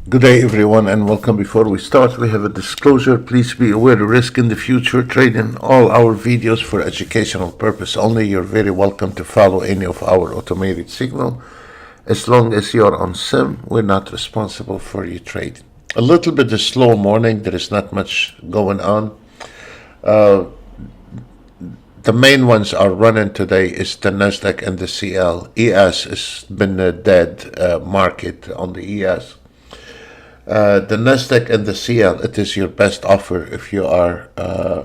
Good day, everyone, and welcome. Before we start, we have a disclosure. Please be aware of risk in the future. Trading all our videos for educational purpose only. You're very welcome to follow any of our automated signal. As long as you're on SIM, we're not responsible for your trading. A little bit of slow morning. There is not much going on. The main ones are running today is the Nasdaq and the CL. ES has been a dead market on the ES. The Nasdaq and the CL, it is your best offer if you are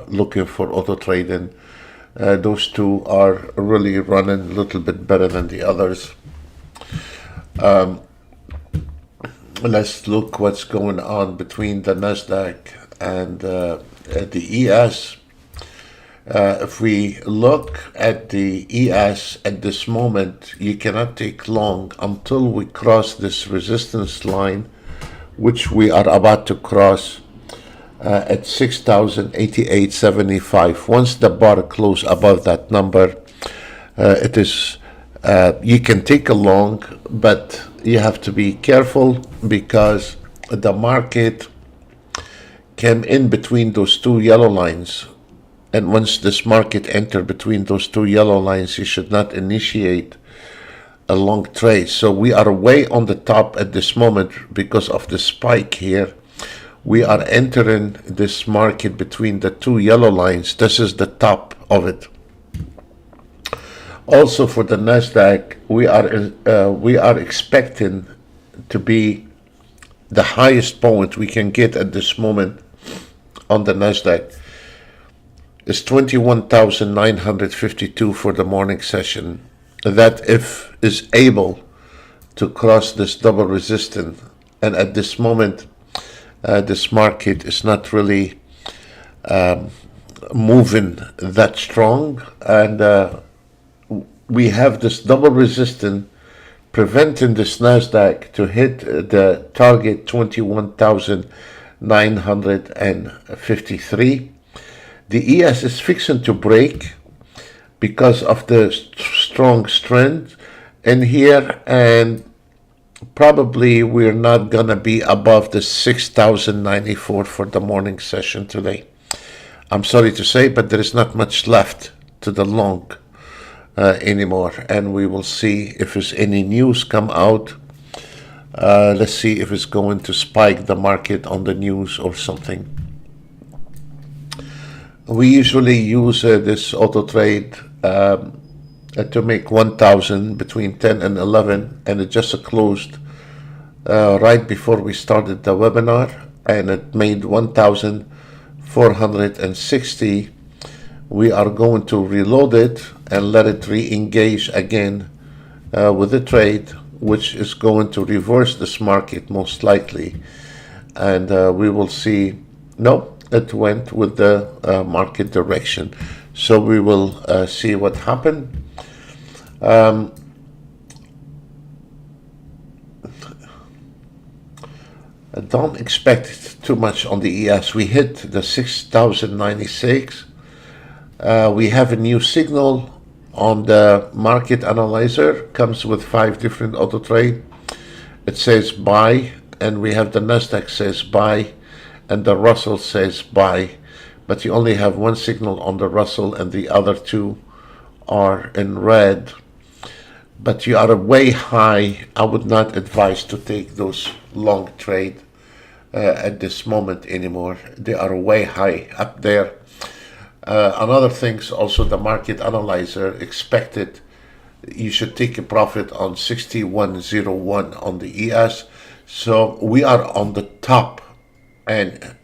looking for auto trading. Those two are really running a little bit better than the others. Let's look what's going on between the Nasdaq and the ES. If we look at the ES at this moment, you cannot take long until we cross this resistance line, which we are about to cross at 6,088.75. Once the bar close above that number, it is you can take a long, but you have to be careful because the market came in between those two yellow lines. And once this market entered between those two yellow lines, you should not initiate a long trade. So we are way on the top at this moment because of the spike here. We are entering this market between the two yellow lines. This is the top of it. Also for the Nasdaq, we are expecting to be the highest point we can get at this moment on the Nasdaq is 21,952 for the morning session. That if is able to cross this double resistance, and at this moment this market is not really moving that strong, and we have this double resistance preventing this Nasdaq to hit the target 21,953. The ES is fixing to break because of the strong strength in here, and probably we're not gonna be above the 6,094 for the morning session today. I'm sorry to say, but there is not much left to the long anymore, and we will see if there's any news come out. Let's see if it's going to spike the market on the news or something. We usually use this auto trade to make 1,000 between 10 and 11, and it just closed right before we started the webinar, and it made 1,460. We are going to reload it and let it re-engage again with the trade, which is going to reverse this market most likely, and we will see. No, it went with the market direction, so we will see what happened. Don't expect too much on the ES. We hit the 6,096. We have a new signal on the market analyzer. Comes with 5 different auto trade. It says buy, and we have the Nasdaq says buy, and the Russell says buy, but you only have one signal on the Russell and the other two are in red. But you are way high. I would not advise to take those long trade at this moment anymore. They are way high up there. Another thing is also the market analyzer expected you should take a profit on 6101 on the ES. So we are on the top, and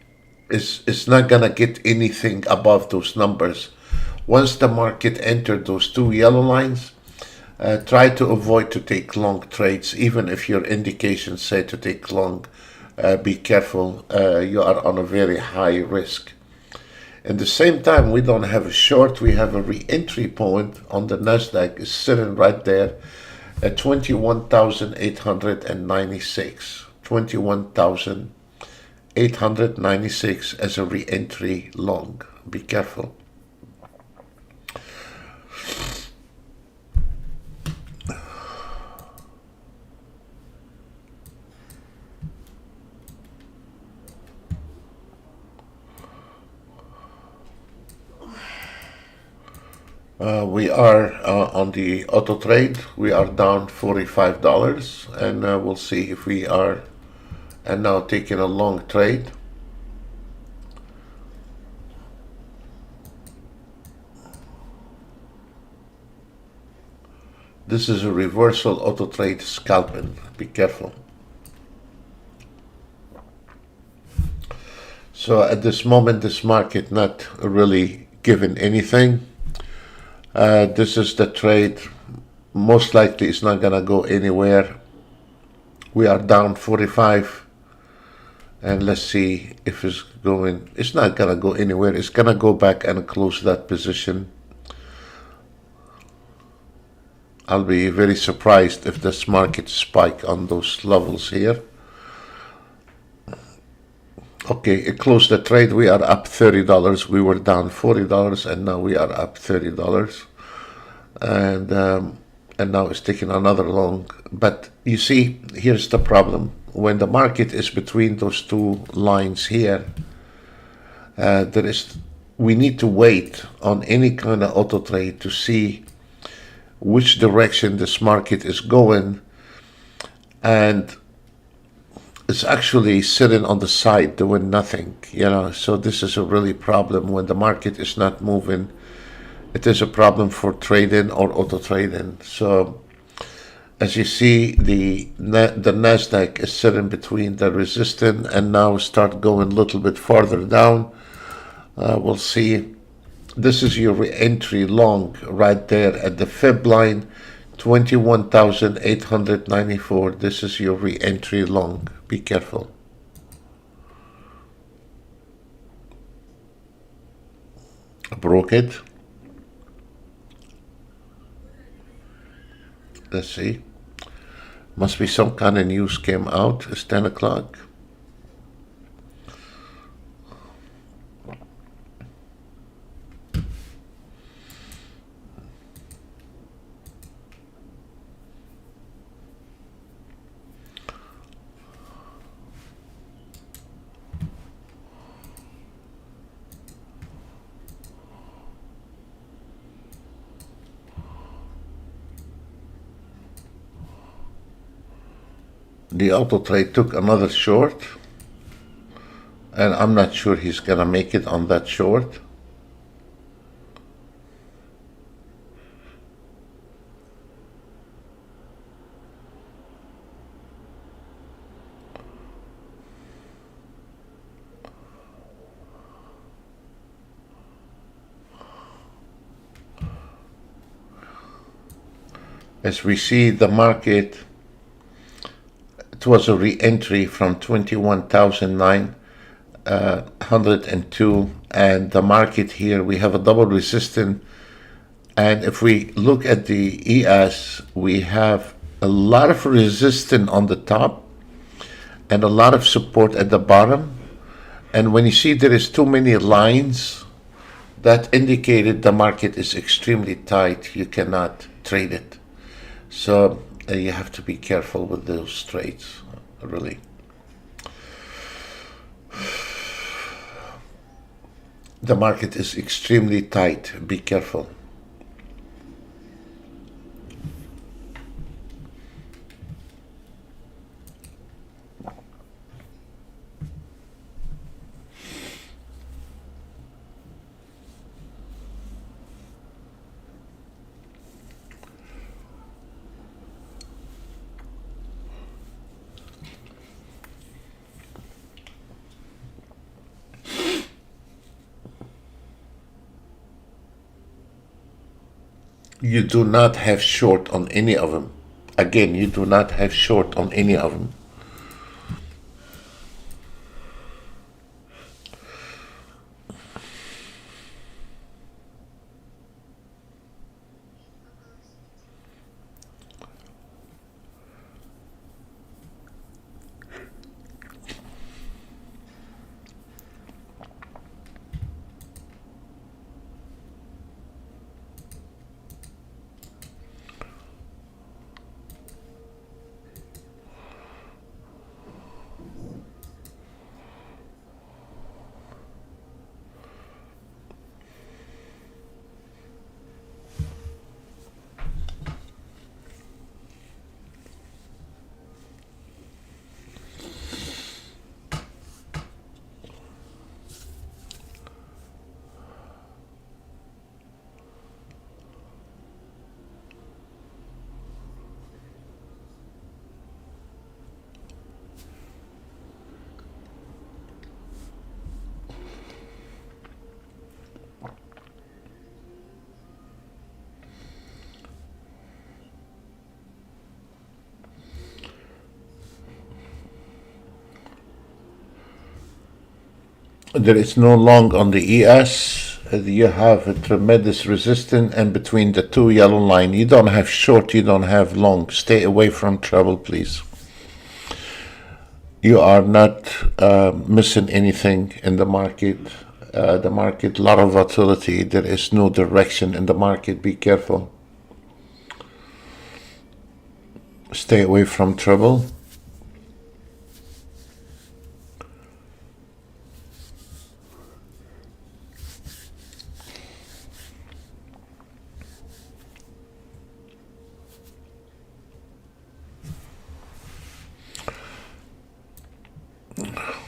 it's not gonna get anything above those numbers. Once the market entered those two yellow lines, try to avoid to take long trades. Even if your indications say to take long, be careful. You are on a very high risk. At the same time, we don't have a short. We have a re-entry point on the Nasdaq is sitting right there at 21,896. 21,896 as a re-entry long. Be careful. We are on the auto trade. We are down $45, and we'll see if we are. And now taking a long trade. This is a reversal auto trade scalping. Be careful. So at this moment, this market not really giving anything. This is the trade. Most likely it's not gonna go anywhere. We are down 45, and let's see if it's going. It's not gonna go anywhere. It's gonna go back and close that position. I'll be very surprised if this market spike on those levels here. Okay, it closed the trade. We are up $30. We were down $40, and now we are up $30. And now it's taking another long. But you see, here's the problem. When the market is between those two lines here, we need to wait on any kind of auto trade to see which direction this market is going, and it's actually sitting on the side doing nothing, so this is a really problem. When the market is not moving, it is a problem for trading or auto trading. So as you see, the Nasdaq is sitting between the resistance and now start going a little bit farther down. We'll see. This is your entry long right there at the fib line, 21,894. This is your re-entry long. Be careful. Broke it. Let's see. Must be some kind of news came out. It's 10 o'clock. The auto trade took another short, and I'm not sure he's gonna make it on that short. As we see the market, it was a re-entry from 21,902, and the market here, we have a double resistance. And if we look at the ES, we have a lot of resistance on the top and a lot of support at the bottom. And when you see there is too many lines, that indicated the market is extremely tight. You cannot trade it. So you have to be careful with those trades, really. The market is extremely tight. Be careful. You do not have short on any of them. Again, you do not have short on any of them. There is no long on the ES. You have a tremendous resistance, and between the two yellow line, you don't have short, you don't have long. Stay away from trouble, please. You are not missing anything in the market. The market, a lot of volatility. There is no direction in the market. Be careful. Stay away from trouble.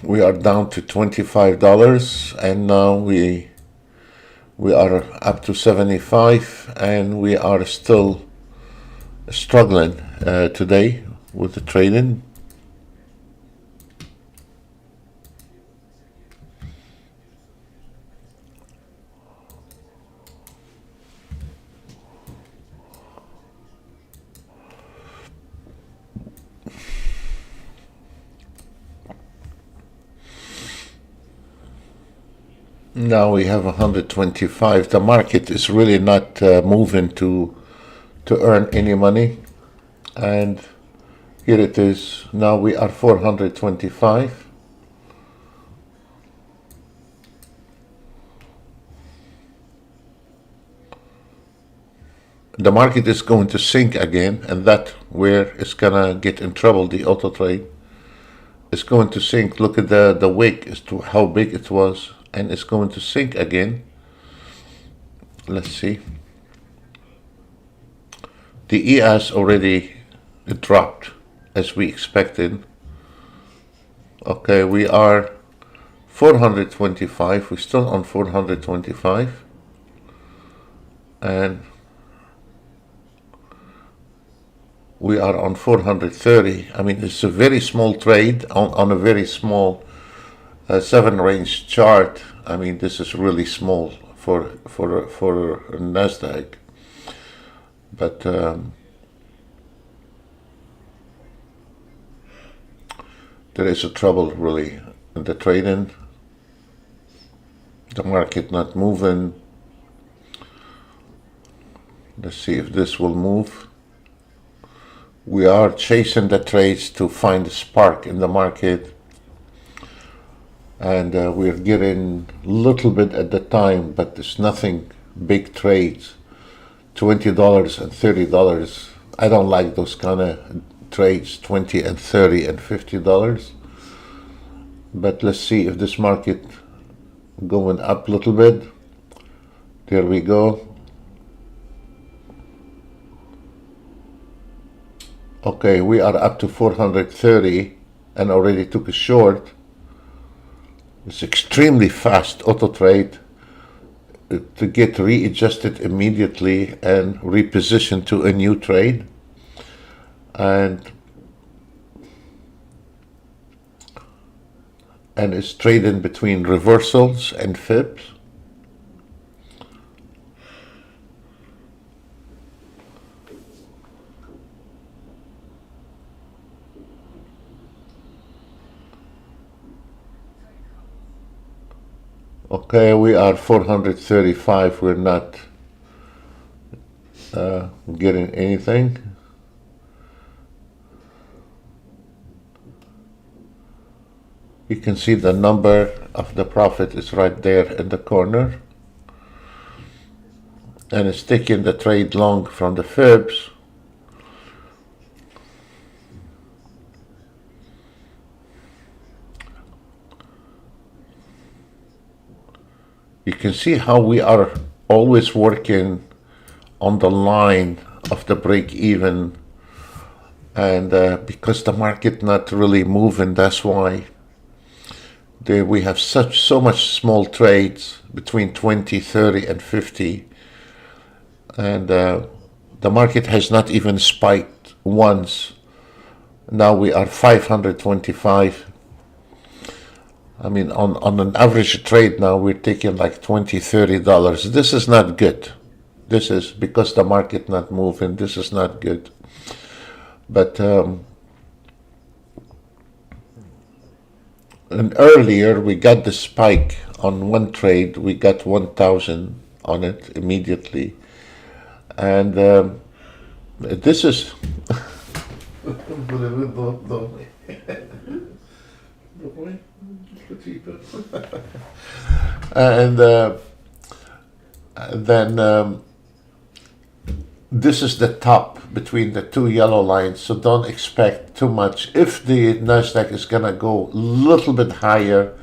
We are down to $25, and now we are up to 75, and we are still struggling today with the trading. Now we have 125. The market is really not moving to earn any money, and here it is. Now we are 425. The market is going to sink again, and that's where it's gonna get in trouble. The auto trade is going to sink. Look at the wick as to how big it was, and it's going to sink again. Let's see. The ES already dropped as we expected. Okay, we are 425. We're still on 425, and we are on 430. I mean, it's a very small trade on a very small 7 range chart. I mean, this is really small for Nasdaq, but there is a trouble really in the trading. The market not moving. Let's see if this will move. We are chasing the trades to find a spark in the market, and we're getting a little bit at the time, but it's nothing big trades. $20 and $30. I don't like those kind of trades, $20 and $30 and $50. But let's see if this market going up a little bit. There we go. Okay, we are up to 430 and already took a short. It's extremely fast auto trade to get readjusted immediately and repositioned to a new trade. And it's trading between reversals and fibs. Okay, we are 435. We're not getting anything. You can see the number of the profit is right there in the corner, and it's taking the trade long from the fibs. You can see how we are always working on the line of the break even, and because the market not really moving, that's why we have so much small trades between 20, 30 and 50, and the market has not even spiked once. Now we are 525. I mean, on an average trade now, we're taking like $20, $30. This is not good. This is because the market not moving. This is not good. But and earlier we got the spike on one trade. We got 1,000 on it immediately, and this is and then this is the top between the two yellow lines, so don't expect too much. If the Nasdaq is gonna go a little bit higher,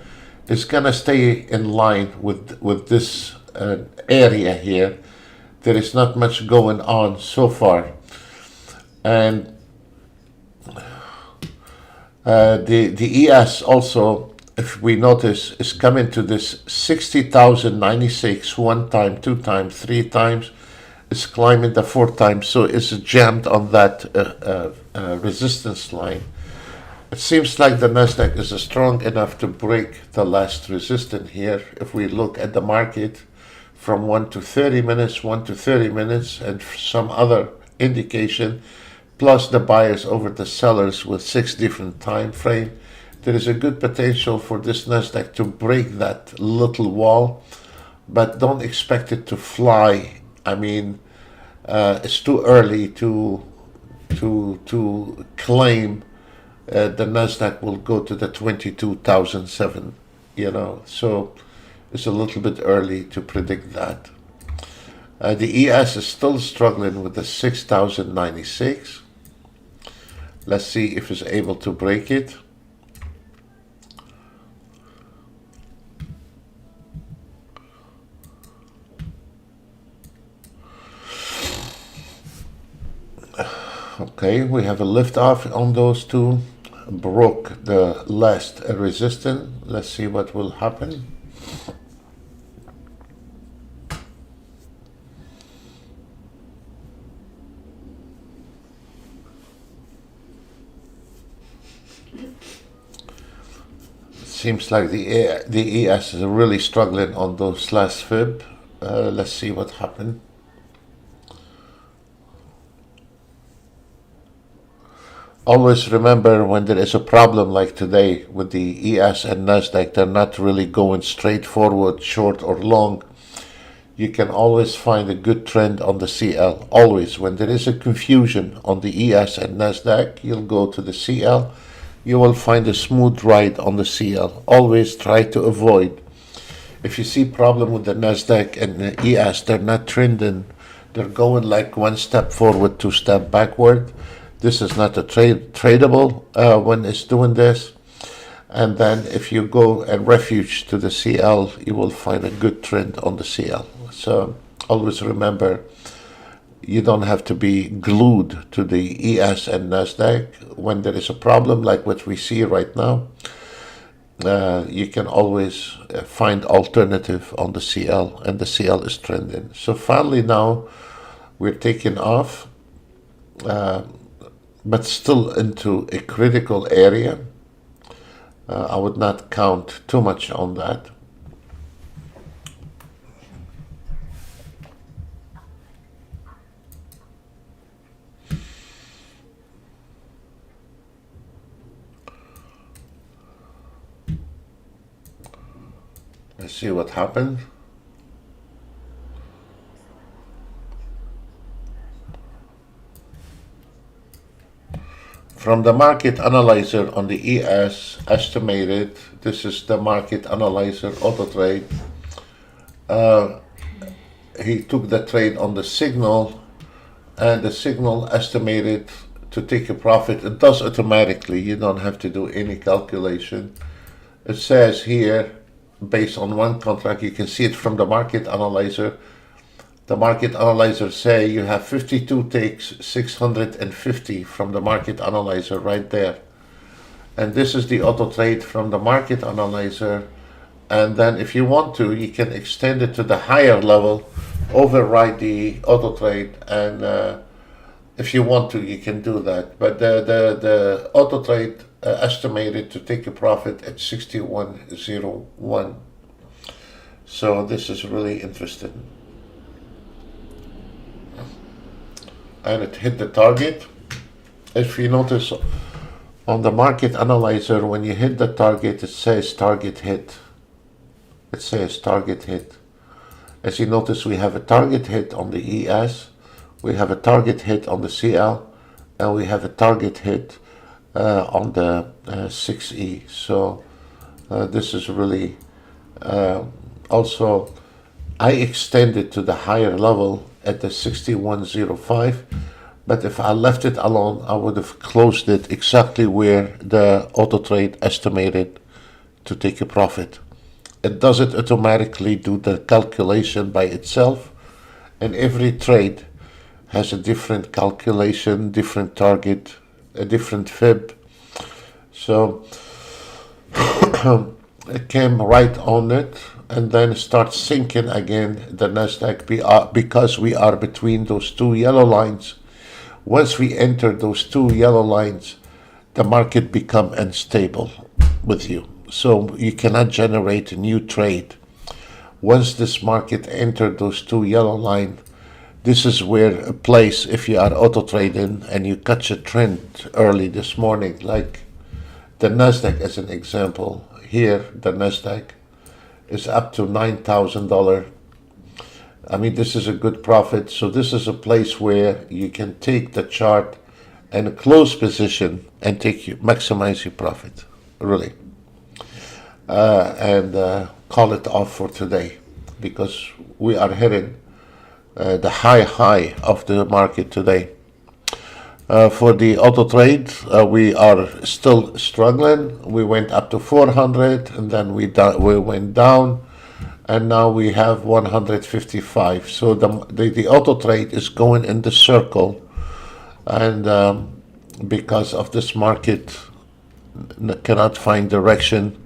it's gonna stay in line with this area here. There is not much going on so far, and the ES also, if we notice, is coming to this 60,096 one time, two times, three times. It's climbing the fourth time, so it's jammed on that resistance line. It seems like the Nasdaq is strong enough to break the last resistance here. If we look at the market from 1 to 30 minutes, 1 to 30 minutes, and some other indication, plus the buyers over the sellers with 6 different time frame, there is a good potential for this Nasdaq to break that little wall, but don't expect it to fly. I mean, it's too early to claim the Nasdaq will go to the 22,007. So it's a little bit early to predict that. The ES is still struggling with the 6,096. Let's see if it's able to break it. Okay, we have a lift off on those two. Broke the last resistance. Let's see what will happen. Seems like the ES is really struggling on those last fib. Let's see what happened. Always remember, when there is a problem like today with the ES and Nasdaq, they're not really going straight forward, short or long. You can always find a good trend on the CL. Always, when there is a confusion on the ES and Nasdaq, you'll go to the CL. You will find a smooth ride on the CL. Always try to avoid. If you see problem with the Nasdaq and the ES, they're not trending. They're going like one step forward, two step backward. This is not a tradable when it's doing this. And then if you go and refuge to the CL, you will find a good trend on the CL. So always remember, you don't have to be glued to the ES and Nasdaq. When there is a problem like what we see right now, you can always find alternative on the CL, and the CL is trending. So finally now we're taking off, but still into a critical area. I would not count too much on that. Let's see what happened. From the market analyzer on the ES estimated, this is the market analyzer Autotrade. He took the trade on the signal, and the signal estimated to take a profit. It does automatically. You don't have to do any calculation. It says here, based on one contract, you can see it from the market analyzer. The market analyzer say you have 52 takes, 650 from the market analyzer right there. And this is the auto trade from the market analyzer. And then if you want to, you can extend it to the higher level, override the auto trade, and if you want to, you can do that. But the auto trade estimated to take a profit at 61.01. So this is really interesting. And it hit the target. If you notice On the market analyzer, when you hit the target, it says target hit. It says target hit. As you notice, we have a target hit on the ES, we have a target hit on the CL, and we have a target hit on the 6E. So this is really also, I extended to the higher level at the 6105, but if I left it alone, I would have closed it exactly where the Autotrade estimated to take a profit. It doesn't automatically do the calculation by itself, and every trade has a different calculation, different target, a different fib. So it came right on it and then starts sinking again, the Nasdaq, because we are between those two yellow lines. Once we enter those two yellow lines, the market become unstable with you. So you cannot generate a new trade. Once this market entered those two yellow lines, this is where a place, if you are auto trading and you catch a trend early this morning, like the Nasdaq as an example, here the Nasdaq is up to $9,000. I mean, this is a good profit. So this is a place where you can take the chart and close position and maximize your profit, really. And call it off for today, because we are hitting the high of the market today. For the auto trade, we are still struggling. We went up to 400 and then we went down, and now we have 155. So the auto trade is going in the circle, and because of this market cannot find direction,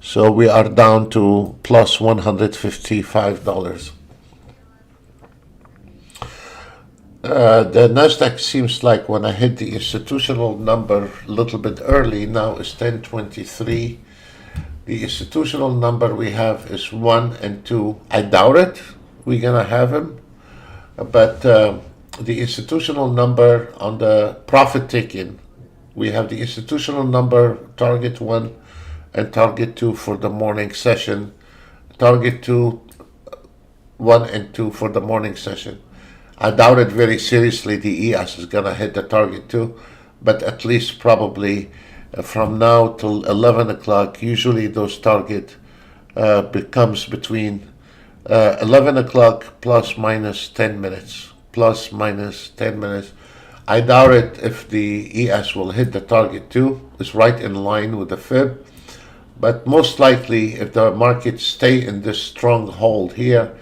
so we are down to plus $155. The Nasdaq seems like when I hit the institutional number a little bit early, now it's 1023. The institutional number we have is 1 and 2. I doubt it. We're going to have him. But the institutional number on the profit taking, we have the institutional number target 1 and target 2 for the morning session. Target 2, 1 and 2 for the morning session. I doubt it very seriously the ES is going to hit the target 2, but at least probably from now till 11 o'clock, usually those target becomes between 11 o'clock plus minus 10 minutes. Plus minus 10 minutes. I doubt it if the ES will hit the target 2. It's right in line with the fib. But most likely, if the market stay in this strong hold here,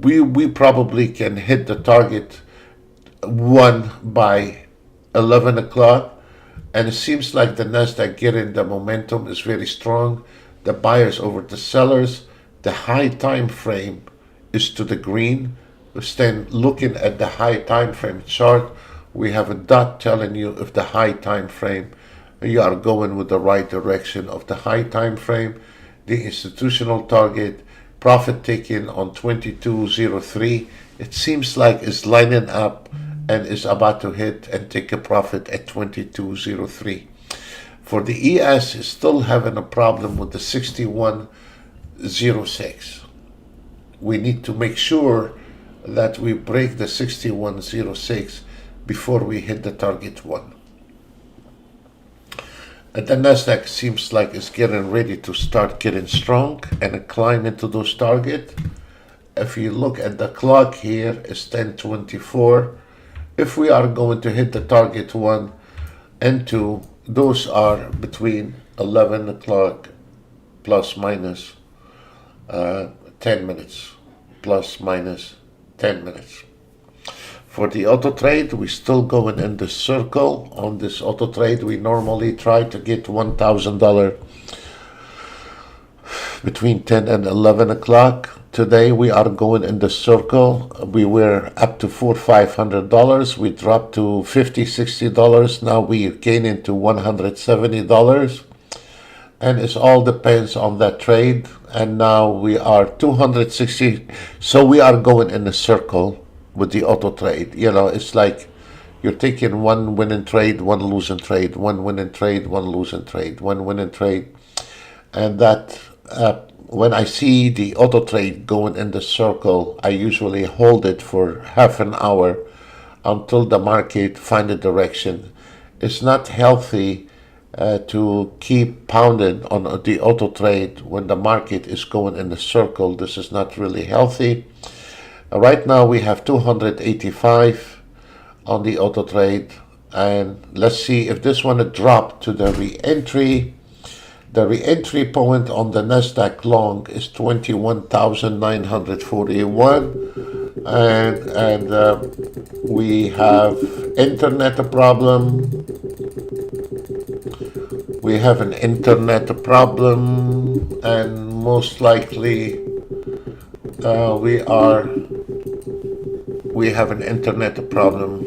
we probably can hit the target 1 by 11 o'clock. And it seems like the Nasdaq getting the momentum is very strong. The buyers over the sellers. The high time frame is to the green. Stand looking at the high time frame chart. We have a dot telling you if the high time frame, you are going with the right direction of the high time frame. The institutional target, profit taking on 2203, it seems like it's lining up and is about to hit and take a profit at 2203. For the ES, is still having a problem with the 6106. We need to make sure that we break the 6106 before we hit the target 1. And the Nasdaq seems like it's getting ready to start getting strong and climb into those targets. If you look at the clock here, it's 10:24. If we are going to hit the target 1 and 2, those are between 11 o'clock plus minus 10 minutes. Plus minus 10 minutes. For the auto trade, we're still going in the circle. On this auto trade, we normally try to get $1,000 between 10 and 11 o'clock. Today, we are going in the circle. We were up to $400-500. We dropped to $50-60. Now we are gaining to $170. And it all depends on that trade. And now we are 260. So we are going in a circle with the auto trade. You know, it's like you're taking one winning trade, one losing trade, one winning trade, one losing trade, one winning trade. And that, when I see the auto trade going in the circle, I usually hold it for half an hour until the market find a direction. It's not healthy to keep pounding on the auto trade when the market is going in the circle. This is not really healthy. Right now we have 285 on the auto trade, and let's see if this one drop to the re-entry. The re-entry point on the Nasdaq long is 21,941, and we have internet problem. We have an internet problem, and most likely we have an internet problem.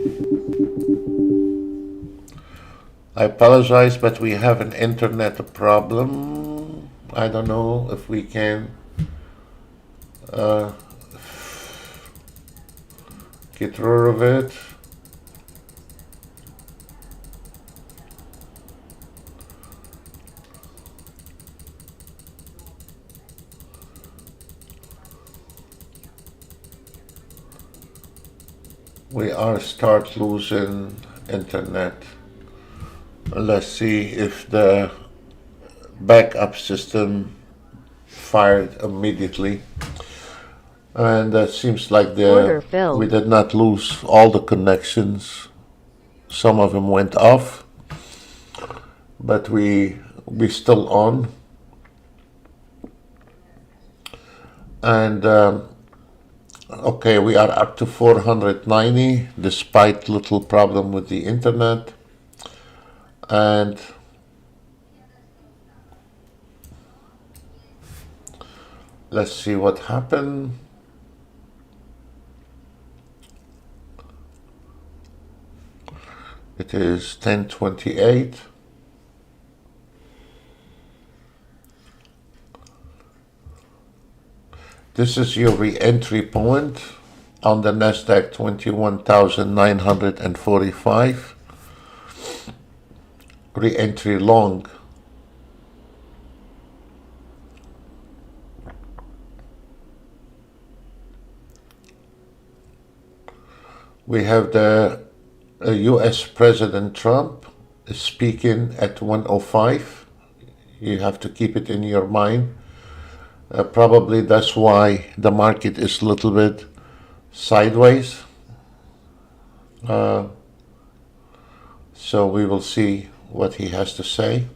I apologize, but we have an internet problem. I don't know if we can get rid of it. We are start losing internet. Let's see if the backup system fired immediately. And it seems like we did not lose all the connections. Some of them went off, but we still on. And okay, we are up to 490 despite little problem with the internet. And let's see what happened. It is 10:28. This is your re-entry point on the Nasdaq 21,945. Re-entry long. We have the US President Trump is speaking at 1:05. You have to keep it in your mind. Probably that's why the market is a little bit sideways. So we will see what he has to say.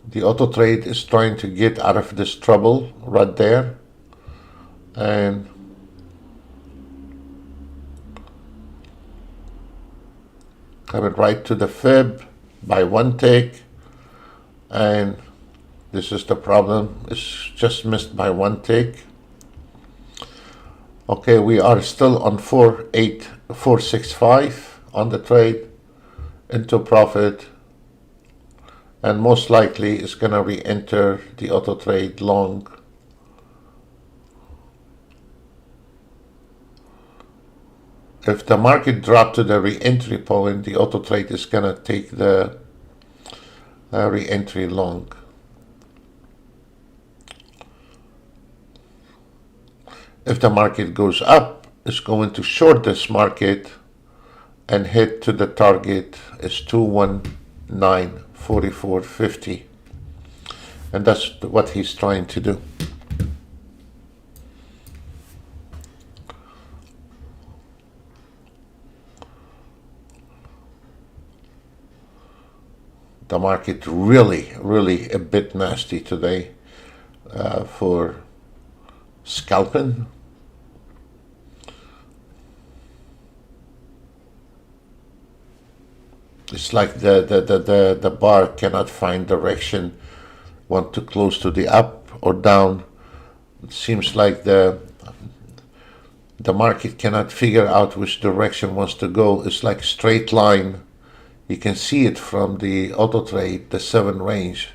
The auto trade is trying to get out of this trouble right there, and coming right to the fib by one tick, and this is the problem. It's just missed by one tick. Okay, we are still on 46465 on the trade into profit, and most likely it's gonna re-enter the auto trade long. If the market dropped to the re-entry point, the auto trade is gonna take the re-entry long. If the market goes up, it's going to short this market and hit to the target is 219.4450, and that's what he's trying to do. The market really a bit nasty today for scalping. It's like the bar cannot find direction, want to close to the up or down. It seems like the market cannot figure out which direction wants to go. It's like a straight line. You can see it from the auto trade, the 7 range.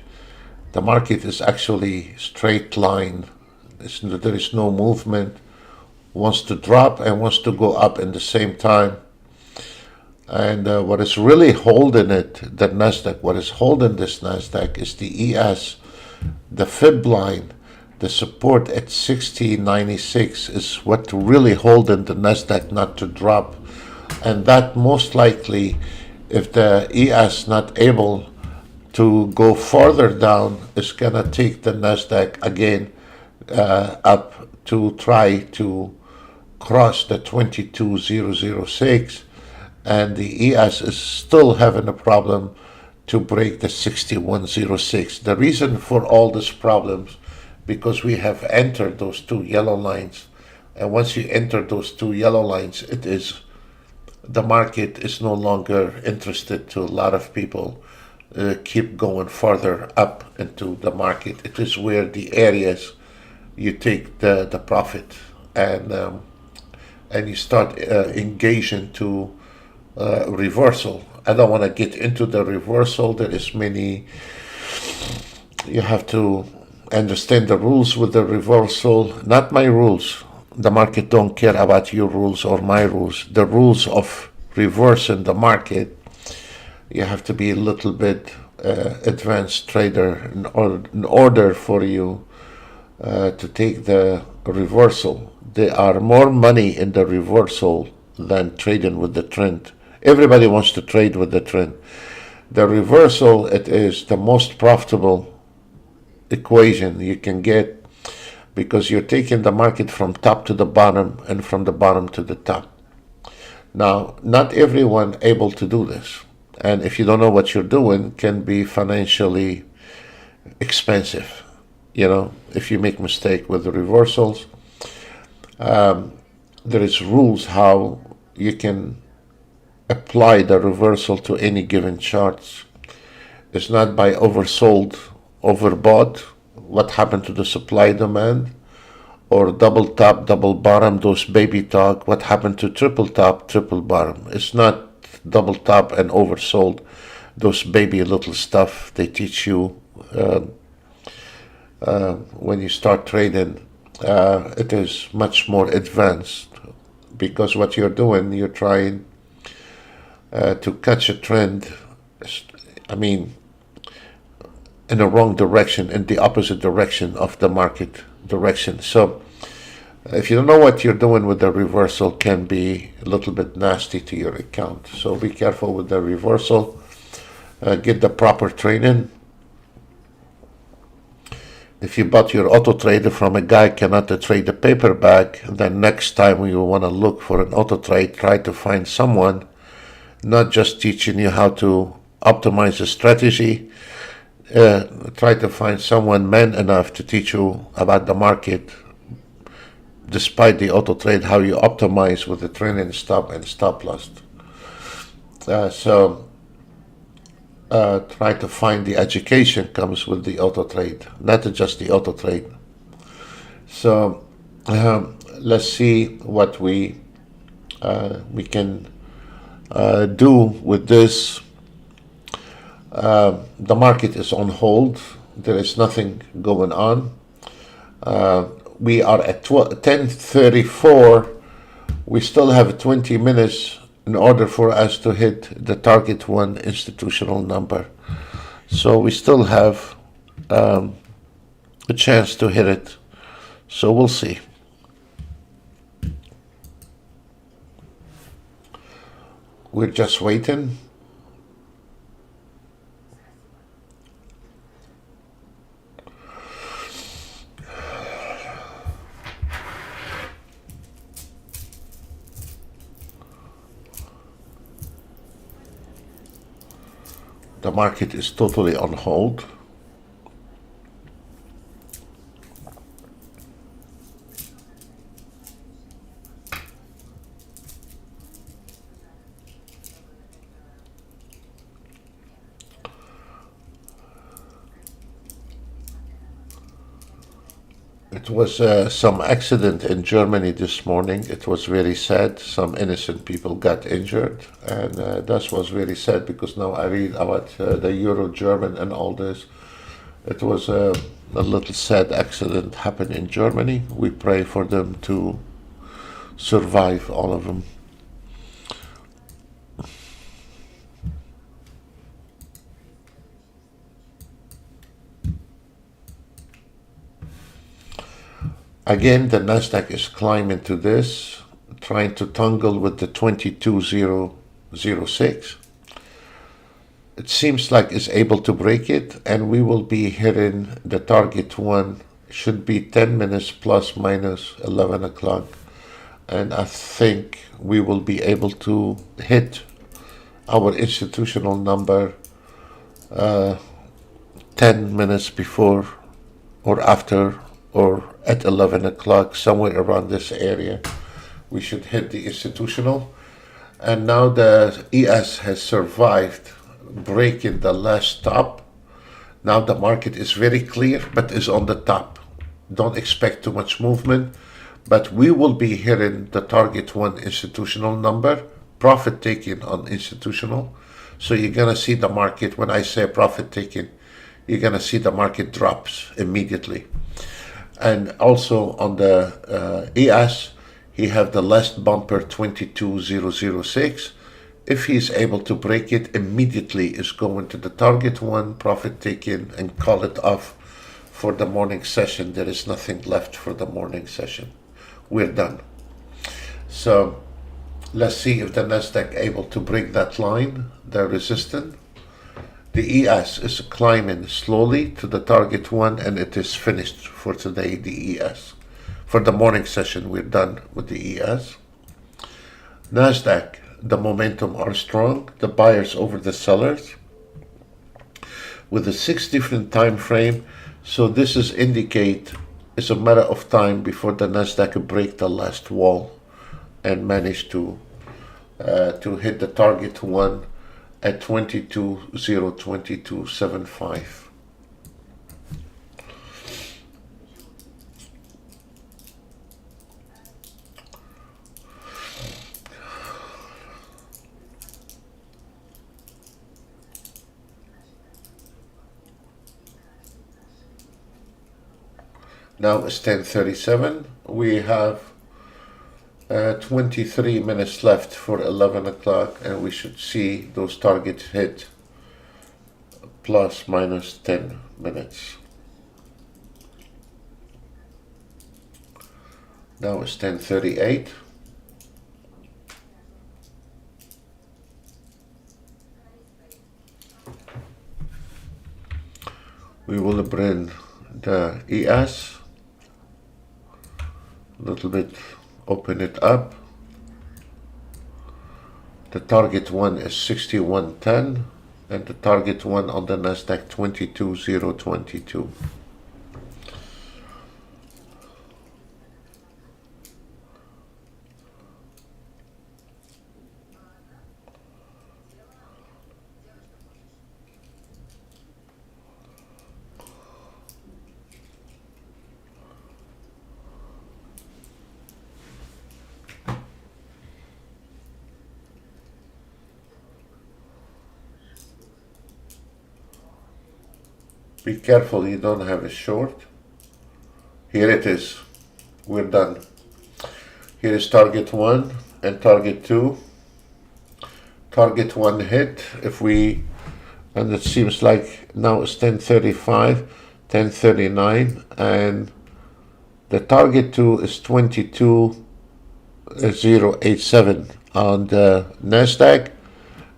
The market is actually straight line. There is no movement. wants to drop and wants to go up in the same time. And what is really holding it, the Nasdaq, what is holding this Nasdaq is the ES, the fib line, the support at 60.96 is what really holding the Nasdaq not to drop. And that most likely, if the ES not able to go farther down, is gonna take the Nasdaq again up to try to cross the 22,006. And the ES is still having a problem to break the 6106. The reason for all these problems, because we have entered those two yellow lines. And once you enter those two yellow lines, the market is no longer interested to a lot of people keep going farther up into the market. It is where the areas you take the profit and you start engaging to reversal. I don't want to get into the reversal. There is many. You have to understand the rules with the reversal. Not my rules. The market don't care about your rules or my rules. The rules of reversing the market. You have to be a little bit advanced trader in order for you to take the reversal. There are more money in the reversal than trading with the trend. Everybody wants to trade with the trend. The reversal, it is the most profitable equation you can get because you're taking the market from top to the bottom and from the bottom to the top. Now, not everyone able to do this. And if you don't know what you're doing, can be financially expensive. You know, if you make mistake with the reversals, there is rules how you can apply the reversal to any given charts. It's not by oversold, overbought, what happened to the supply demand, or double top, double bottom, those baby talk, what happened to triple top, triple bottom. It's not double top and oversold, those baby little stuff they teach you when you start trading. It is much more advanced because what you're doing, you're trying to catch a trend, in the wrong direction, in the opposite direction of the market direction. So if you don't know what you're doing with the reversal, can be a little bit nasty to your account. So be careful with the reversal. Get the proper training. If you bought your Autotrader from a guy cannot trade the paperback, then next time you want to look for an Autotrade, try to find someone not just teaching you how to optimize a strategy. Try to find someone man enough to teach you about the market, despite the auto trade, how you optimize with the trailing stop and stop loss. Try to find the education comes with the auto trade, not just the auto trade. So let's see what we can do with this. The market is on hold. There is nothing going on. We are at 10:34. We still have 20 minutes in order for us to hit the target one institutional number. So we still have a chance to hit it. So we'll see. We're just waiting. The market is totally on hold. It was some accident in Germany this morning. It was very sad. Some innocent people got injured, and that was very sad because now I read about the Euro German and all this. It was a little sad accident happened in Germany. We pray for them to survive all of them. Again, the Nasdaq is climbing to this, trying to tangle with the 22,006. It seems like it's able to break it, and we will be hitting the target one. Should be 10 minutes plus minus 11 o'clock. And I think we will be able to hit our institutional number 10 minutes before or after, or at 11 o'clock, somewhere around this area. We should hit the institutional. And now the ES has survived breaking the last top. Now the market is very clear, but is on the top. Don't expect too much movement, but we will be hitting the target one institutional number, profit taking on institutional. So you're gonna see the market, when I say profit taking, you're gonna see the market drops immediately. And also on the ES, he have the last bumper 22,006. If he's able to break it, immediately is going to the target one, profit taking, and call it off for the morning session. There is nothing left for the morning session. We're done. So let's see if the Nasdaq able to break that line, the resistance. The ES is climbing slowly to the target one, and it is finished for today, the ES. For the morning session, we're done with the ES. Nasdaq, the momentum are strong, the buyers over the sellers, with a 6 different time frame. So this is indicate it's a matter of time before the Nasdaq break the last wall and manage to hit the target one at 22,022.75. Now it's 10:37. We have 23 minutes left for 11 o'clock, and we should see those targets hit plus minus 10 minutes. Now it's 10:38. We will bring the ES a little bit, open it up. The target one is 61.10, and the target one on the Nasdaq 22,022. Be careful you don't have a short. Here it is. We're done. Here is target one and target two. Target one hit. If we, and it seems like now it's 10:35, 10:39, and the target two is 22,087 on the Nasdaq.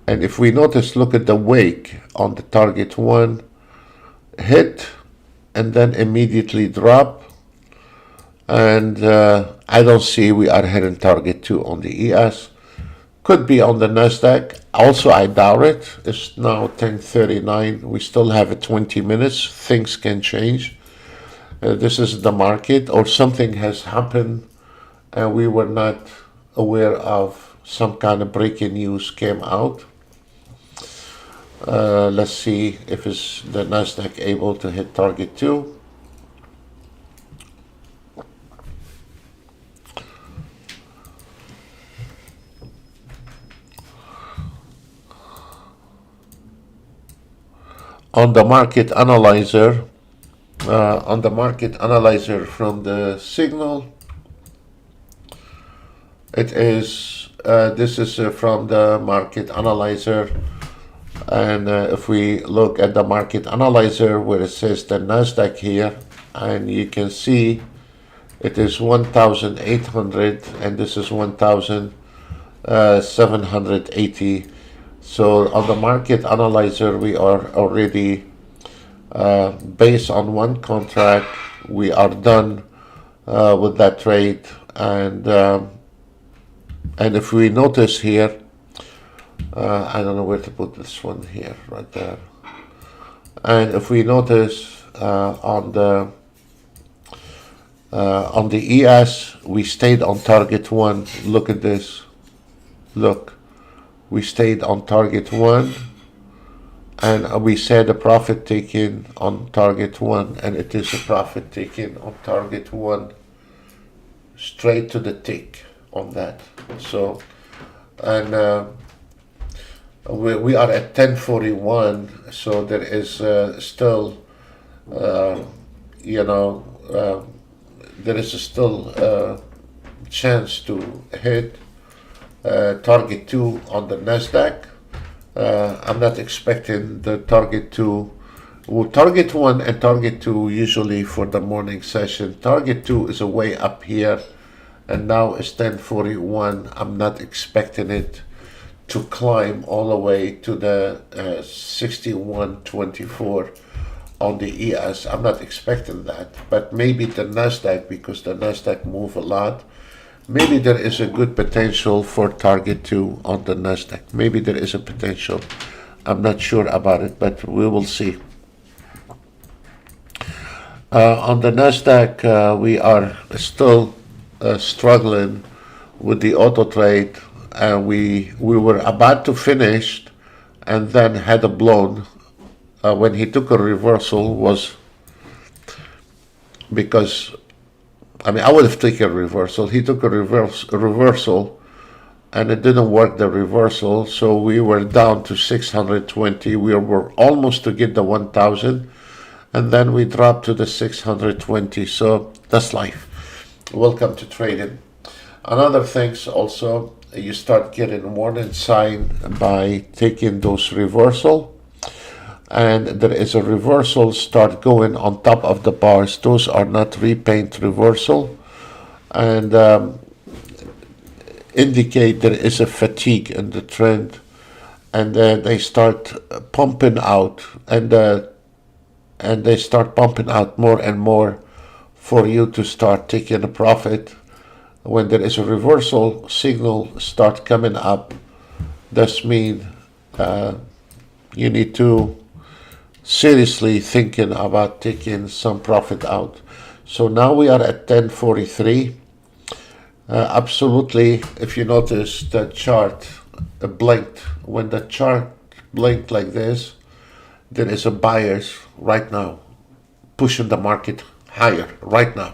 And if we notice, look at the wake on the target one, hit and then immediately drop, and I don't see we are hitting target two on the ES. Could be on the Nasdaq. Also, I doubt it. It's now 10:39. We still have 20 minutes. Things can change. This is the market, or something has happened and we were not aware of. Some kind of breaking news came out. Let's see if is the Nasdaq able to hit target two. On the market analyzer, from the signal, 1 It is, this is from the market analyzer. And if we look at the market analyzer where it says the NASDAQ here, and you can see it is 1,800 and this is 1,780. So on the market analyzer, we are already based on one contract. We are done with that trade, and if we notice here, I don't know where to put this one here, right there. And if we notice on the ES, we stayed on target one. Look at this. Look, we stayed on target one, and we said a profit taken on target one, and it is a profit taken on target one, straight to the tick on that. So, and we are at 1041, so there is still, there is still chance to hit target 2 on the NASDAQ. I'm not expecting the target 2. Well, target 1 and target 2 usually for the morning session. Target 2 is way up here, and now it's 1041. I'm not expecting it to climb all the way to the 6124 on the ES. I'm not expecting that, but maybe the NASDAQ, because the NASDAQ move a lot, maybe there is a good potential for target 2 on the NASDAQ. Maybe there is a potential. I'm not sure about it, but we will see. On the NASDAQ, we are still struggling with the auto trade, and we were about to finish, and then had a blown when he took a reversal. Was because, I mean, I would have taken a reversal. He took a reversal, and it didn't work, the reversal. So we were down to 620. We were almost to get the 1,000, and then we dropped to the 620. So that's life. Welcome to trading. Another things also, you start getting warning sign by taking those reversal, and there is a reversal start going on top of the bars. Those are not repaint reversal, and indicate there is a fatigue in the trend, and they start pumping out, and they start pumping out more and more for you to start taking a profit. When there is a reversal signal start coming up, this means you need to seriously thinking about taking some profit out. So now we are at 1043. Absolutely, if you notice the chart blinked. When the chart blinked like this, there is a buyers right now pushing the market higher right now.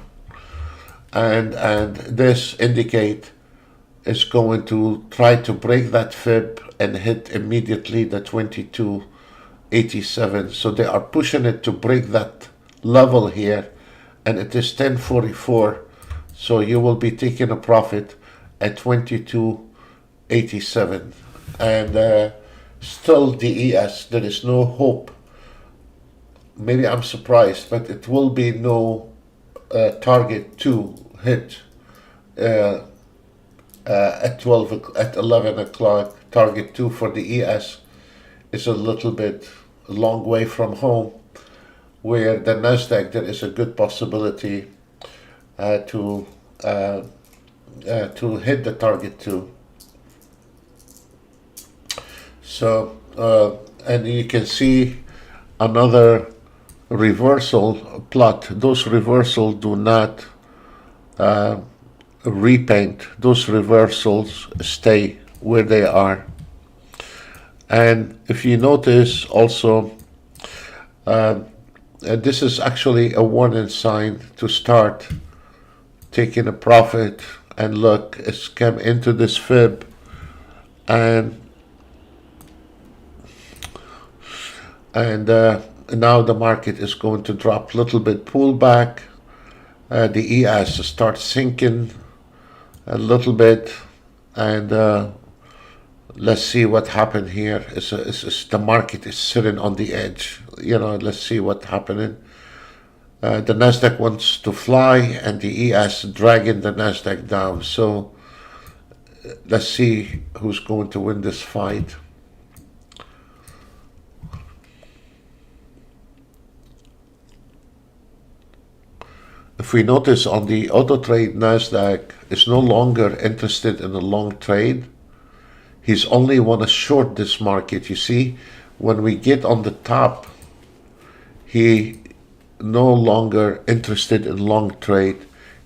And this indicate is going to try to break that fib and hit immediately the 2287. So they are pushing it to break that level here, and it is 1044. So you will be taking a profit at 2287. And still the ES, there is no hope. Maybe I'm surprised, but it will be no target to hit at 11 o'clock. Target 2 for the ES is a little bit long way from home, where the NASDAQ there is a good possibility to hit the target 2. So and you can see another reversal plot. Those reversals do not repaint. Those reversals stay where they are. And if you notice also, this is actually a warning sign to start taking a profit. And look, it's come into this fib, and now the market is going to drop a little bit, pull back. The ES starts sinking a little bit, and let's see what happened here. The market is sitting on the edge. Let's see what's happening. The Nasdaq wants to fly, and the ES dragging the Nasdaq down. So let's see who's going to win this fight. If we notice on the auto trade, Nasdaq is no longer interested in a long trade. He's only want to short this market. You see, when we get on the top, he no longer interested in long trade.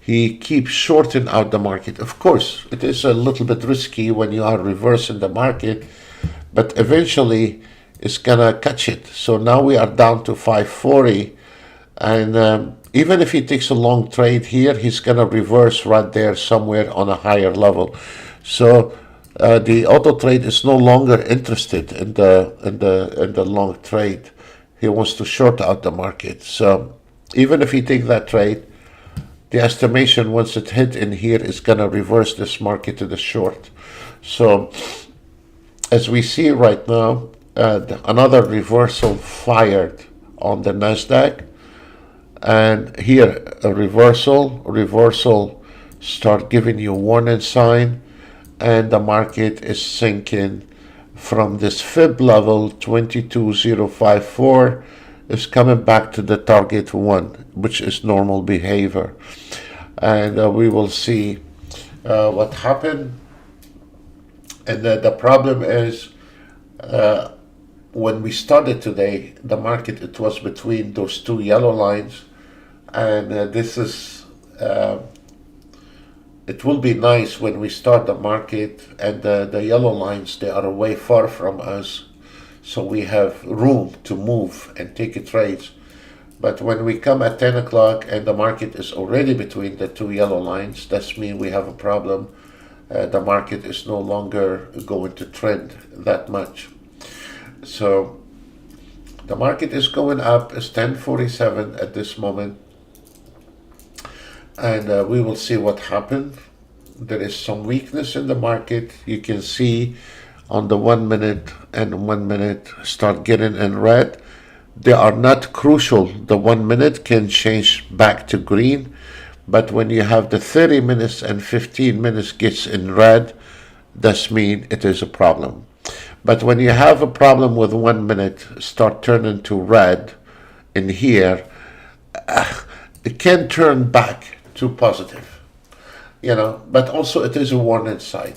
He keeps shorting out the market. Of course, it is a little bit risky when you are reversing the market, but eventually it's gonna catch it. So now we are down to 540, and even if he takes a long trade here, he's gonna reverse right there somewhere on a higher level. So the auto trade is no longer interested in the long trade. He wants to short out the market. So even if he take that trade, the estimation once it hit in here is gonna reverse this market to the short. So as we see right now, another reversal fired on the Nasdaq, and here a reversal start giving you warning sign, and the market is sinking from this fib level 22,054, is coming back to the target 1, which is normal behavior. And we will see what happened. And the problem is, when we started today, the market, it was between those two yellow lines, and this is it will be nice when we start the market and the yellow lines, they are way far from us, so we have room to move and take trades. But when we come at 10 o'clock and the market is already between the two yellow lines, that means we have a problem. The market is no longer going to trend that much. So the market is going up. It's 1047 at this moment, and we will see what happens. There is some weakness in the market. You can see on the 1 minute and 1 minute start getting in red. They are not crucial. The 1 minute can change back to green, but when you have the 30 minutes and 15 minutes gets in red, that means it is a problem. But when you have a problem with 1 minute start turning to red in here, it can turn back to positive, but also it is a warning sign.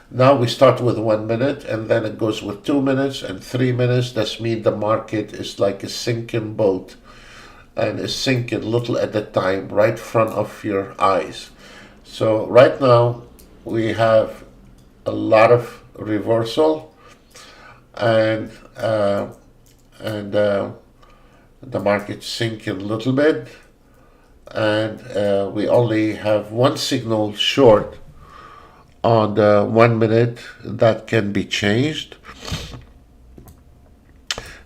Now we start with 1 minute, and then it goes with 2 minutes and 3 minutes. That means the market is like a sinking boat, and is sinking little at a time right in front of your eyes. So right now we have a lot of reversal, and the market sinking a little bit, and we only have one signal short on the 1 minute that can be changed.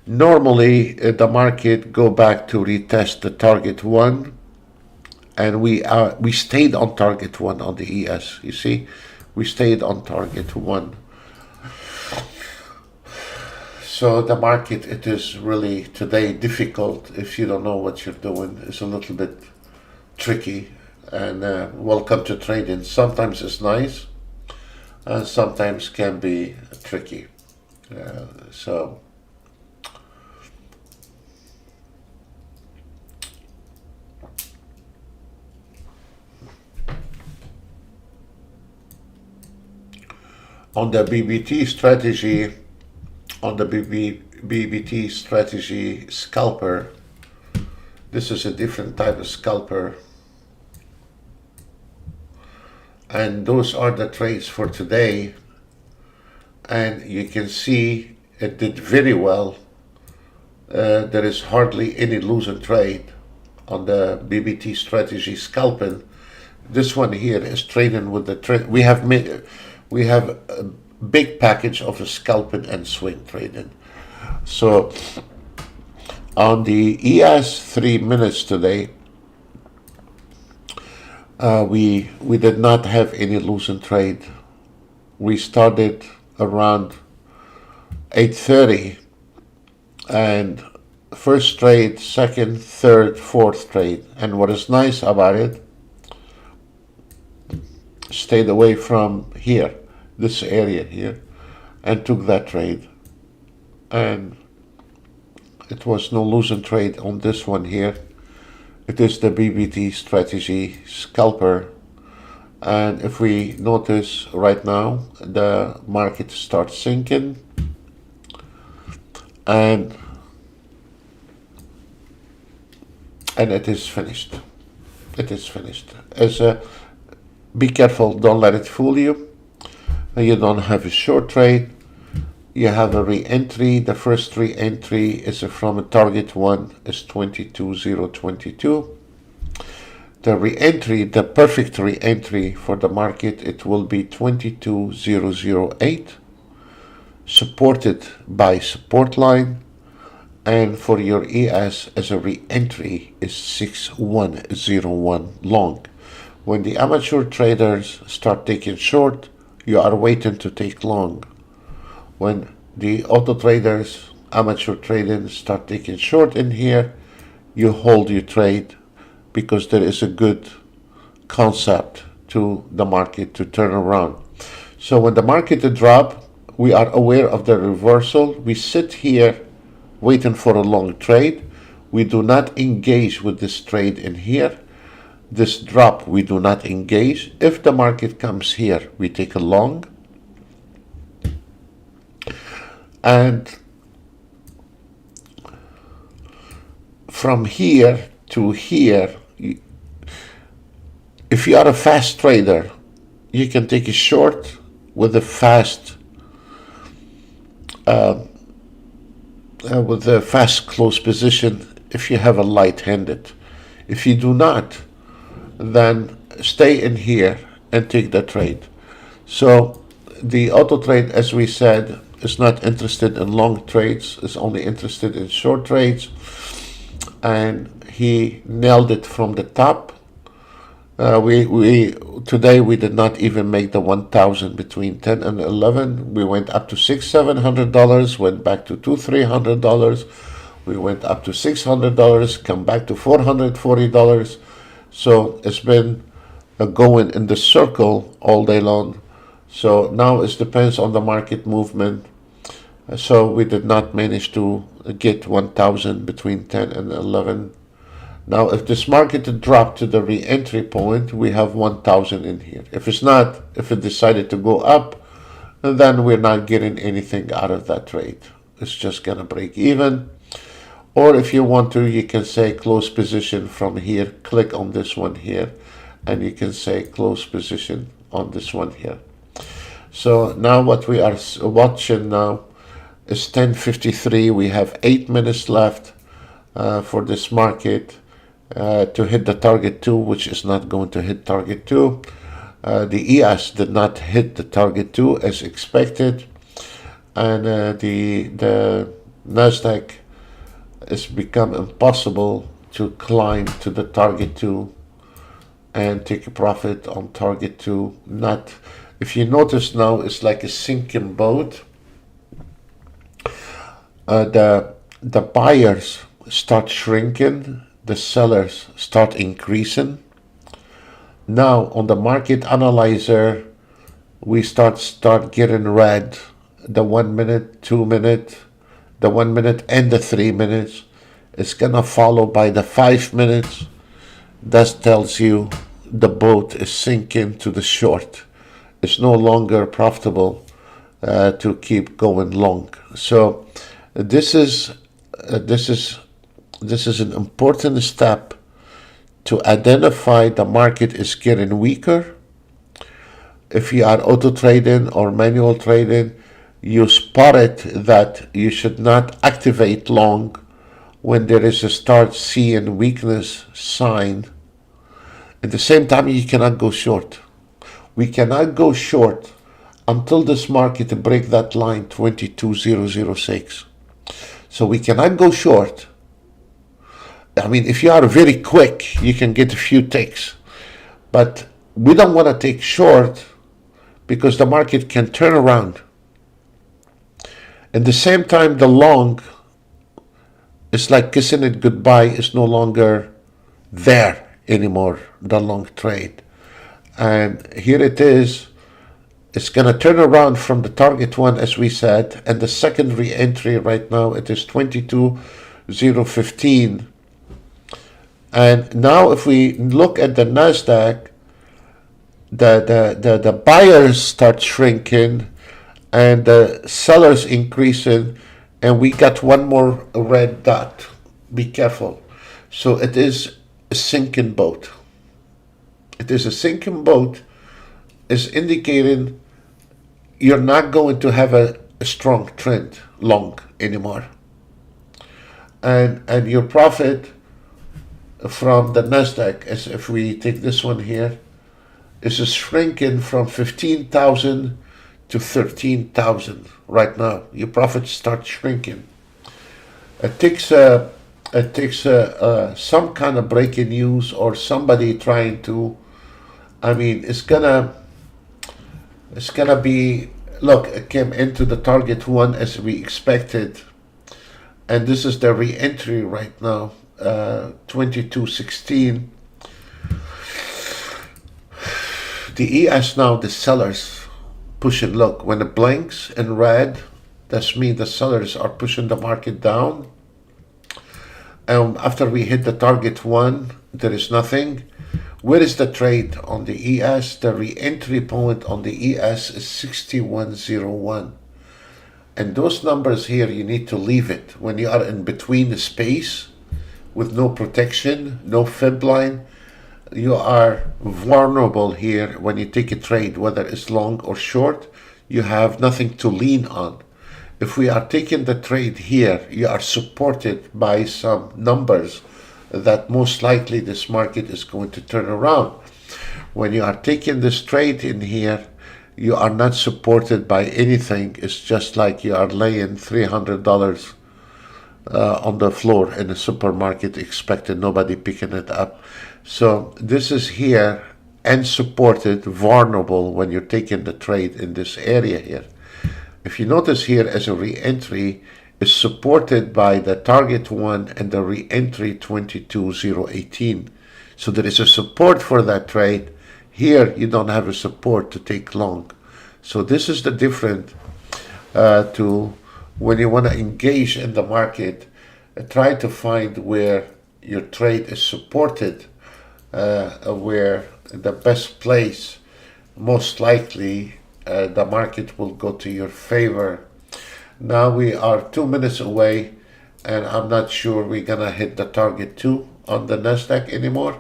Normally the market go back to retest the target 1, and we stayed on target 1 on the ES. You see, we stayed on target 1. So the market, it is really today difficult if you don't know what you're doing. It's a little bit tricky, and welcome to trading. Sometimes it's nice, and sometimes can be tricky. So on the BBT strategy, BBT strategy scalper, this is a different type of scalper, and those are the trades for today. And you can see it did very well. There is hardly any losing trade on the BBT strategy scalping. This one here is trading with the trade. We have a big package of a scalping and swing trading. So on the ES 3 minutes today, we did not have any losing trade. We started around 8:30, and first trade, second, third, fourth trade. And what is nice about it, stayed away from here, this area here, and took that trade. And it was no losing trade on this one here. It is the BBT strategy scalper. And if we notice right now, the market starts sinking, and it is finished. It is finished. Be careful, don't let it fool you. You don't have a short trade. You have a re-entry. The first re-entry is from a target one is 22.022. The re-entry, the perfect re-entry for the market, it will be 22.008, supported by support line. And for your ES as a re-entry is 6101 long. When the amateur traders start taking short, you are waiting to take long. When the auto traders, amateur trading, start taking short in here, you hold your trade, because there is a good concept to the market to turn around. So when the market drop, we are aware of the reversal. We sit here waiting for a long trade. We do not engage with this trade in here. This drop, we do not engage. If the market comes here, we take a long. And from here to here, if you are a fast trader, you can take a short with a fast close position if you have a light-handed. If you do not, then stay in here and take the trade. So the auto trade, as we said, is not interested in long trades, is only interested in short trades, and he nailed it from the top. Today we did not even make the 1,000 between 10 and 11. We went up to $600-700, went back to $200-300. We went up to $600, come back to $440. So it's been going in the circle all day long. So now it depends on the market movement. So we did not manage to get 1,000 between 10 and 11. Now, if this market dropped to the re-entry point, we have 1,000 in here. If it's not, if it decided to go up, then we're not getting anything out of that trade. It's just gonna break even. Or if you want to, you can say close position from here. Click on this one here, and you can say close position on this one here. So now what we are watching now is 10:53. We have 8 minutes left for this market to hit the target 2, which is not going to hit target 2. The ES did not hit the target 2 as expected, and the Nasdaq it's become impossible to climb to the target 2 and take a profit on target 2. Not, if you notice now, it's like a sinking boat. The buyers start shrinking, the sellers start increasing. Now on the market analyzer, we start getting red, the 1 minute, 2 minute, the 1 minute and the 3 minutes. It's gonna follow by the 5 minutes. That tells you the boat is sinking to the short. It's no longer profitable to keep going long. So this is an important step to identify the market is getting weaker. If you are auto trading or manual trading, you spot it that you should not activate long when there is a start seeing weakness sign. At the same time, you cannot go short. We cannot go short until this market break that line 22.006. So we cannot go short. I mean, if you are very quick, you can get a few ticks. But we don't want to take short because the market can turn around. At the same time, the long is like kissing it goodbye, is no longer there anymore, the long trade. And here it is. It's going to turn around from the target one, as we said, and the second re-entry right now, it is 22,015. And now if we look at the NASDAQ, the buyers start shrinking and the sellers increasing, and we got one more red dot. Be careful. So it is a sinking boat. It is a sinking boat, is indicating you're not going to have a strong trend long anymore. And your profit from the NASDAQ, as if we take this one here, is shrinking from 15,000 to 13,000 right now. Your profits start shrinking. It takes some kind of breaking news or somebody trying to, it's gonna be, look, it came into the target one as we expected, and this is the re-entry right now, 2216. The ES now, the sellers pushing. Look, when it blinks in red, that's mean the sellers are pushing the market down. And after we hit the target one, there is nothing. Where is the trade on the ES? The re-entry point on the ES is 6101. And those numbers here, you need to leave it. When you are in between the space with no protection, no fib line, you are vulnerable here when you take a trade, whether it's long or short. You have nothing to lean on. If we are taking the trade here, you are supported by some numbers that most likely this market is going to turn around. When you are taking this trade in here, you are not supported by anything. It's just like you are laying $300 on the floor in a supermarket, expecting nobody picking it up. So this is here and supported, vulnerable when you're taking the trade in this area here. If you notice here, as a re-entry is supported by the target one and the re-entry 22,018. So there is a support for that trade. Here you don't have a support to take long. So this is the difference to when you want to engage in the market, try to find where your trade is supported, where the best place, most likely the market will go to your favor. Now we are 2 minutes away, and I'm not sure we're gonna hit the target 2 on the NASDAQ anymore.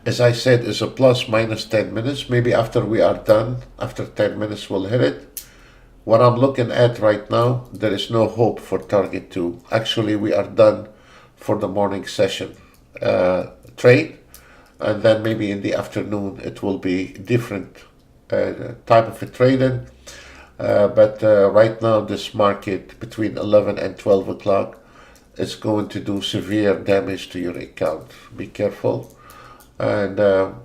As I said, it's a plus minus 10 minutes. Maybe after we are done, after 10 minutes we'll hit it. What I'm looking at right now, there is no hope for target 2. Actually, we are done for the morning session trade, and then maybe in the afternoon it will be different type of a trading. But right now this market between 11 and 12 o'clock is going to do severe damage to your account. Be careful. And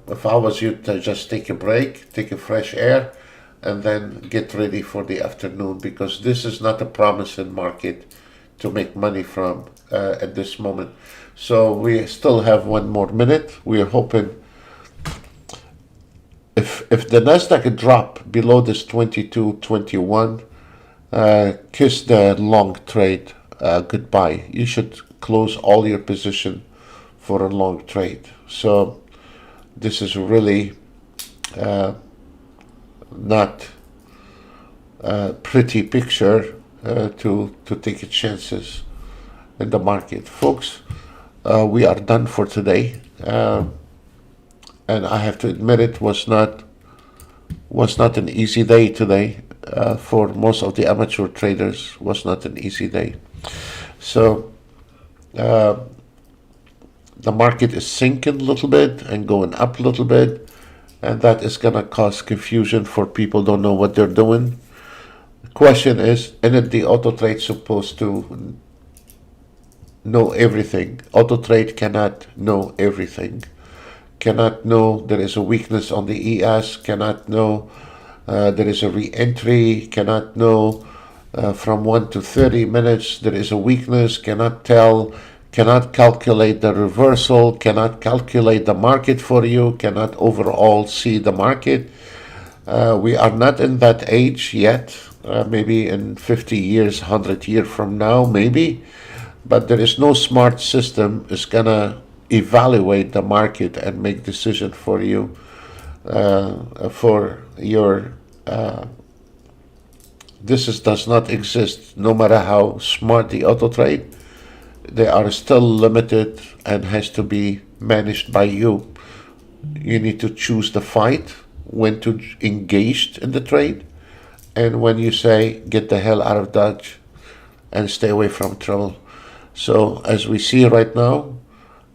if I was you, to just take a break, take a fresh air, and then get ready for the afternoon, because this is not a promising market to make money from at this moment. So we still have 1 more minute. We are hoping if the NASDAQ drop below this 2221, kiss the long trade goodbye. You should close all your position for a long trade. So this is really not a pretty picture to take chances in the market. Folks, we are done for today. And I have to admit, it was not an easy day today. For most of the amateur traders, was not an easy day. So the market is sinking a little bit and going up a little bit, and that is going to cause confusion for people who don't know what they're doing. The question is, isn't the Autotrade supposed to know everything? Autotrade cannot know everything. cannot know there is a weakness on the ES, cannot know there is a re-entry, cannot know from 1 to 30 minutes there is a weakness, cannot tell, cannot calculate the reversal, cannot calculate the market for you, cannot overall see the market. We are not in that age yet. Maybe in 50 years, 100 years from now, maybe. But there is no smart system is gonna evaluate the market and make decision for you, for your. Does not exist. No matter how smart the auto trade, they are still limited and has to be managed by you. You need to choose the fight, when to engage in the trade, and when you say get the hell out of Dodge and stay away from trouble. So as we see right now,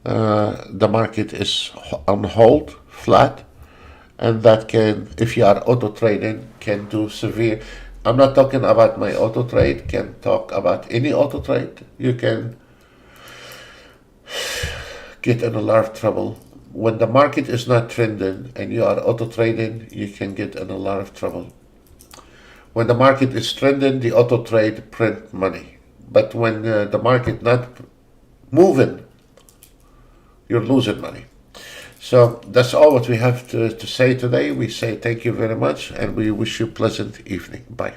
the market is on hold, flat, and that can, if you are auto trading, can do severe. I'm not talking about my auto trade, can talk about any auto trade. You can get in a lot of trouble. When the market is not trending and you are auto trading, you can get in a lot of trouble. When the market is trending, the auto trade print money. But when the market not moving, you're losing money. So that's all what we have to say today. We say thank you very much, and we wish you a pleasant evening. Bye.